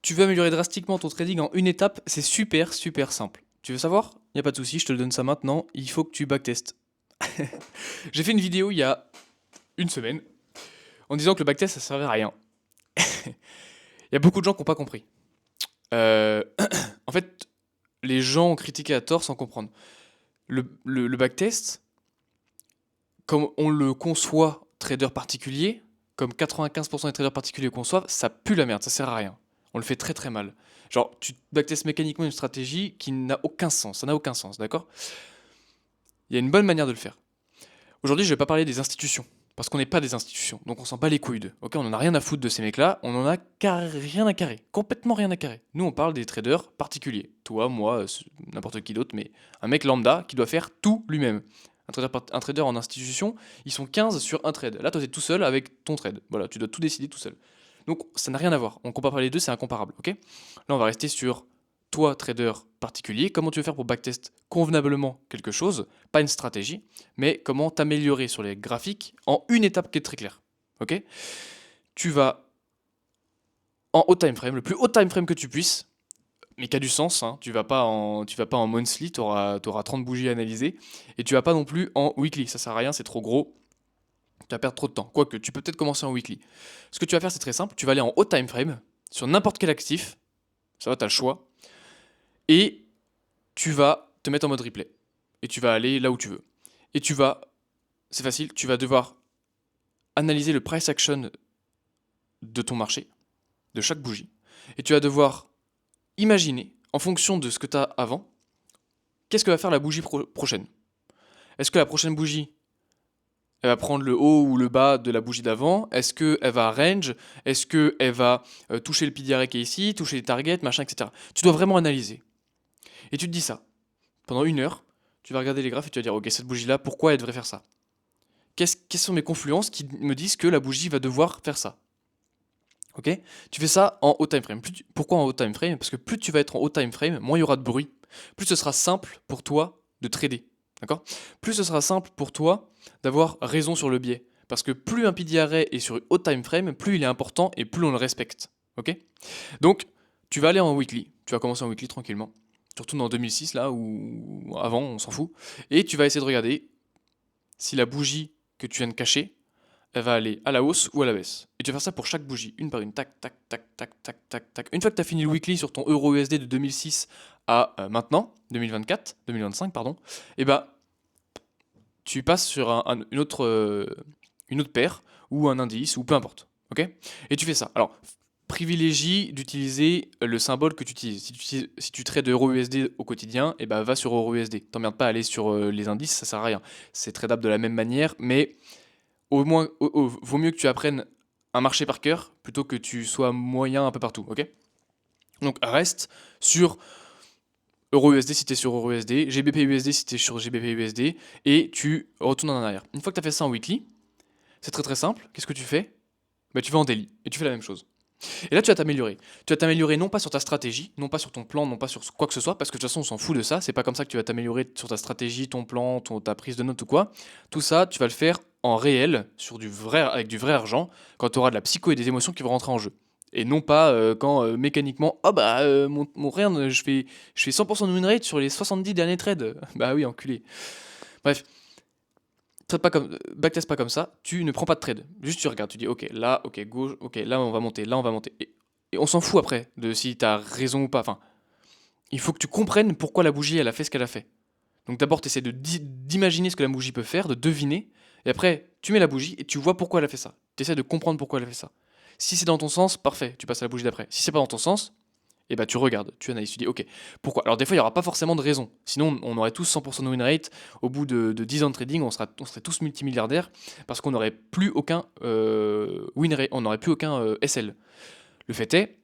Tu veux améliorer drastiquement ton trading en une étape, c'est super super simple. Tu veux savoir? Il n'y a pas de souci, je te le donne ça maintenant. Il faut que tu backtestes. J'ai fait une vidéo il y a une semaine en disant que le backtest ça servait à rien. Il y a beaucoup de gens qui n'ont pas compris. Euh, en fait, les gens ont critiqué à tort sans comprendre. Le backtest, comme on le conçoit trader particulier, comme 95% des traders particuliers le conçoivent, ça pue la merde, ça sert à rien. On le fait très très mal. Genre, tu backtestes mécaniquement une stratégie qui n'a aucun sens, ça n'a aucun sens, d'accord? Il y a une bonne manière de le faire. Aujourd'hui, je vais pas parler des institutions, parce qu'on n'est pas des institutions, donc on s'en bat les couilles d'eux. Ok, on en a rien à foutre de ces mecs-là, on en a rien à carrer, complètement rien à carrer. Nous, on parle des traders particuliers. Toi, moi, n'importe qui d'autre, mais un mec lambda qui doit faire tout lui-même. Un trader en institution, ils sont 15 sur un trade. Là, toi, tu es tout seul avec ton trade. Voilà, tu dois tout décider tout seul. Donc, ça n'a rien à voir. On compare pas les deux, c'est incomparable. Ok. Là, on va rester sur toi, trader particulier. Comment tu veux faire pour backtest convenablement quelque chose, pas une stratégie, mais comment t'améliorer sur les graphiques en une étape qui est très claire. Ok. Tu vas en haut time frame, le plus haut time frame que tu puisses, mais qui a du sens, hein. Tu vas pas en monthly, tu auras 30 bougies à analyser, et tu vas pas non plus en weekly, ça sert à rien, c'est trop gros, tu vas perdre trop de temps. Quoique, tu peux peut-être commencer en weekly. Ce que tu vas faire, c'est très simple, tu vas aller en haut time frame, sur n'importe quel actif, ça va, tu as le choix, et tu vas te mettre en mode replay. Et tu vas aller là où tu veux. Et c'est facile, tu vas devoir analyser le price action de ton marché, de chaque bougie, et tu vas devoir imaginer, en fonction de ce que tu as avant, qu'est-ce que va faire la bougie prochaine. Est-ce que la prochaine bougie, elle va prendre le haut ou le bas de la bougie d'avant? Est-ce qu'elle va range? Est-ce qu'elle va toucher le PDR qui est ici, toucher les targets, machin, etc. Tu dois vraiment analyser. Et tu te dis ça. Pendant une heure, tu vas regarder les graphes et tu vas dire, ok, cette bougie-là, pourquoi elle devrait faire ça? Quelles sont mes confluences qui me disent que la bougie va devoir faire ça? Ok. Tu fais ça en haut time frame. Pourquoi en haut time frame? Parce que plus tu vas être en haut time frame, moins il y aura de bruit. Plus ce sera simple pour toi de trader. D'accord? Plus ce sera simple pour toi d'avoir raison sur le biais. Parce que plus un PD array est sur haut time frame, plus il est important et plus on le respecte. Ok? Donc, tu vas aller en weekly. Tu vas commencer en weekly tranquillement. Surtout dans 2006, là, ou avant, on s'en fout. Et tu vas essayer de regarder si la bougie que tu viens de cacher, elle va aller à la hausse ou à la baisse. Et tu vas faire ça pour chaque bougie, une par une, tac, tac, tac, tac, tac, tac, tac. Une fois que tu as fini le weekly sur ton euro USD de 2006 à maintenant, 2024, 2025, pardon, et bah, tu passes sur une autre paire, ou un indice, ou peu importe. Ok? Et tu fais ça. Alors, privilégie d'utiliser le symbole que tu utilises. Si tu trades euro USD au quotidien, et bah va sur euro USD. T'emmerdes pas à aller sur les indices, ça sert à rien. C'est tradable de la même manière, mais au moins, vaut mieux que tu apprennes un marché par cœur plutôt que tu sois moyen un peu partout, ok? Donc reste sur Euro USD si t'es sur Euro USD, GBP USD si t'es sur GBP USD, et tu retournes en arrière. Une fois que tu as fait ça en weekly, c'est très très simple. Qu'est-ce que tu fais? Bah, tu vas en daily et tu fais la même chose. Et là, tu vas t'améliorer. Tu vas t'améliorer non pas sur ta stratégie, non pas sur ton plan, non pas sur quoi que ce soit, parce que de toute façon, on s'en fout de ça. C'est pas comme ça que tu vas t'améliorer sur ta stratégie, ton plan, ta prise de notes ou quoi. Tout ça, tu vas le faire en réel, sur du vrai, avec du vrai argent, quand tu auras de la psycho et des émotions qui vont rentrer en jeu. Et non pas quand mécaniquement, oh bah mon rien, je fais 100% de win rate sur les 70 derniers trades. Bah oui, enculé. Bref, traite pas comme, backtest pas comme ça, tu ne prends pas de trade. Juste tu regardes, tu dis ok, là, ok, gauche, ok, là on va monter, là on va monter. Et on s'en fout après de si t'as raison ou pas. Enfin, il faut que tu comprennes pourquoi la bougie elle a fait ce qu'elle a fait. Donc d'abord tu essaies d'imaginer ce que la bougie peut faire, de deviner, et après tu mets la bougie et tu vois pourquoi elle a fait ça. Tu essaies de comprendre pourquoi elle a fait ça. Si c'est dans ton sens, parfait, tu passes à la bougie d'après. Si c'est pas dans ton sens, et bah tu regardes, tu analyses, tu dis ok, pourquoi? Alors des fois il n'y aura pas forcément de raison, sinon on aurait tous 100% de win rate, au bout de 10 ans de trading on serait tous multimilliardaires, parce qu'on n'aurait plus aucun win rate, on n'aurait plus aucun SL. Le fait est,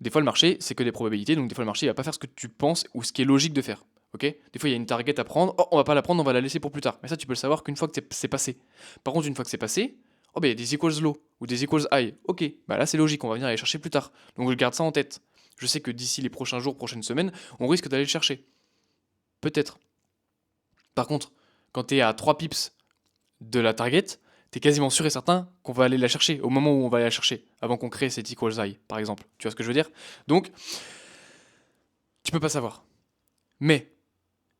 des fois le marché c'est que des probabilités, donc des fois le marché il va pas faire ce que tu penses ou ce qui est logique de faire. Ok? Des fois il y a une target à prendre, oh on va pas la prendre, on va la laisser pour plus tard. Mais ça tu peux le savoir qu'une fois que c'est passé. Par contre une fois que c'est passé, oh ben il y a des equals low ou des equals high. Ok, bah là c'est logique, on va venir aller chercher plus tard. Donc je garde ça en tête. Je sais que d'ici les prochains jours, prochaines semaines, on risque d'aller le chercher. Peut-être. Par contre, quand tu es à 3 pips de la target, t'es quasiment sûr et certain qu'on va aller la chercher au moment où on va aller la chercher, avant qu'on crée cet equals I, par exemple. Tu vois ce que je veux dire? Donc, tu peux pas savoir. Mais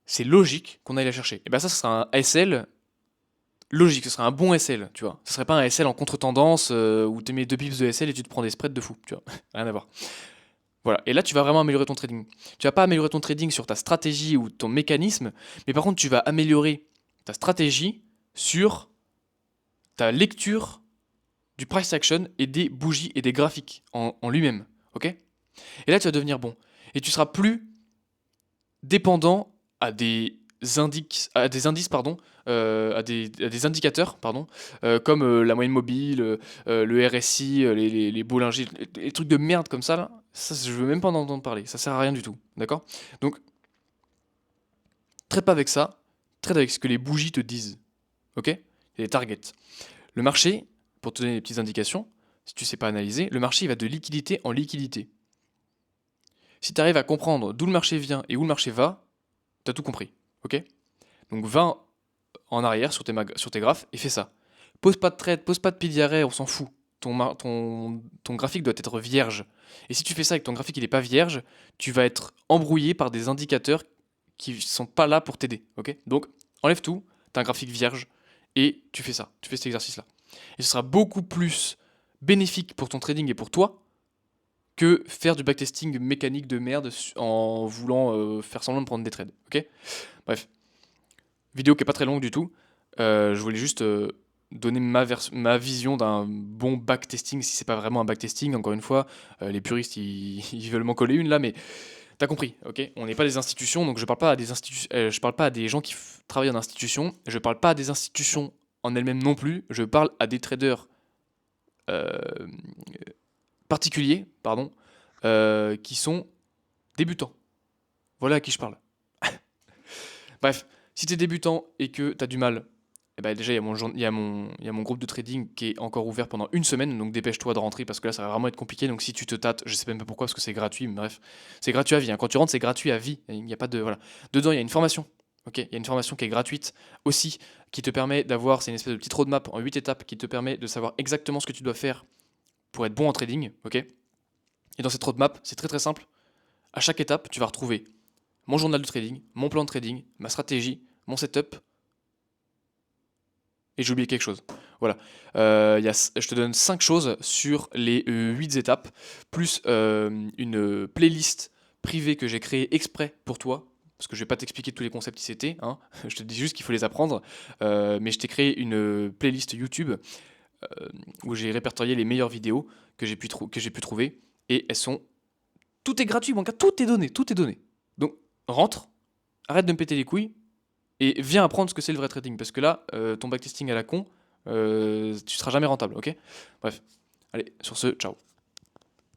c'est logique qu'on aille la chercher. Et bien ça, ce sera un SL logique, ce serait un bon SL, tu vois. Ce serait pas un SL en contre-tendance où tu mets 2 pips de SL et tu te prends des spreads de fou, tu vois. Rien à voir. Voilà, et là tu vas vraiment améliorer ton trading. Tu vas pas améliorer ton trading sur ta stratégie ou ton mécanisme, mais par contre tu vas améliorer ta stratégie sur ta lecture du price action et des bougies et des graphiques en lui-même, ok? Et là tu vas devenir bon. Et tu seras plus dépendant à des indices, pardon, à des indicateurs, pardon, comme la moyenne mobile, le RSI, les Bollinger, les trucs de merde comme ça, là, ça, je veux même pas en entendre parler, ça sert à rien du tout, d'accord? Donc, traite pas avec ça, traite avec ce que les bougies te disent, ok? Et les targets. Le marché, pour te donner des petites indications, si tu sais pas analyser, le marché il va de liquidité en liquidité. Si tu arrives à comprendre d'où le marché vient et où le marché va, t'as tout compris, ok? Donc va en arrière sur tes graphes et fais ça. Pose pas de trade, pose pas de pied d'arrêt, on s'en fout. Ton graphique doit être vierge. Et si tu fais ça et que ton graphique il est pas vierge, tu vas être embrouillé par des indicateurs qui sont pas là pour t'aider, ok? Donc enlève tout, t'as un graphique vierge et tu fais ça, tu fais cet exercice-là. Et ce sera beaucoup plus bénéfique pour ton trading et pour toi que faire du backtesting mécanique de merde en voulant faire semblant de prendre des trades, ok? Bref, vidéo qui est pas très longue du tout. Je voulais juste donner ma vision d'un bon backtesting, si c'est pas vraiment un backtesting. Encore une fois, les puristes ils veulent m'en coller une là, mais t'as compris, ok? On n'est pas des institutions, donc je parle pas à des je parle pas à des gens qui travaillent en institution. Je parle pas à des institutions en elles-mêmes non plus. Je parle à des traders euh, particuliers, pardon, qui sont débutants. Voilà à qui je parle. Bref, si t'es débutant et que t'as du mal, eh ben déjà il y a mon groupe de trading qui est encore ouvert pendant une semaine, donc dépêche-toi de rentrer parce que là ça va vraiment être compliqué. Donc si tu te tâtes, je sais même pas pourquoi parce que c'est gratuit, mais bref, c'est gratuit à vie, hein. Quand tu rentres, c'est gratuit à vie. Il n'y a pas de voilà. Dedans, il y a une formation. Ok, il y a une formation qui est gratuite aussi, qui te permet d'avoir, c'est une espèce de petite roadmap en 8 étapes qui te permet de savoir exactement ce que tu dois faire pour être bon en trading, ok? Et dans cette roadmap, c'est très très simple. À chaque étape, tu vas retrouver mon journal de trading, mon plan de trading, ma stratégie, mon setup, et j'ai oublié quelque chose. Voilà. Je te donne 5 choses sur les 8 étapes, plus une playlist privée que j'ai créée exprès pour toi. Parce que je vais pas t'expliquer tous les concepts ICT, hein. Je te dis juste qu'il faut les apprendre. Mais je t'ai créé une playlist YouTube où j'ai répertorié les meilleures vidéos que j'ai pu trouver. Et elles sont. Tout est gratuit, mon gars, tout est donné, tout est donné. Donc, rentre, arrête de me péter les couilles, et viens apprendre ce que c'est le vrai trading. Parce que là, ton backtesting à la con, tu seras jamais rentable, ok? Bref. Allez, sur ce, ciao.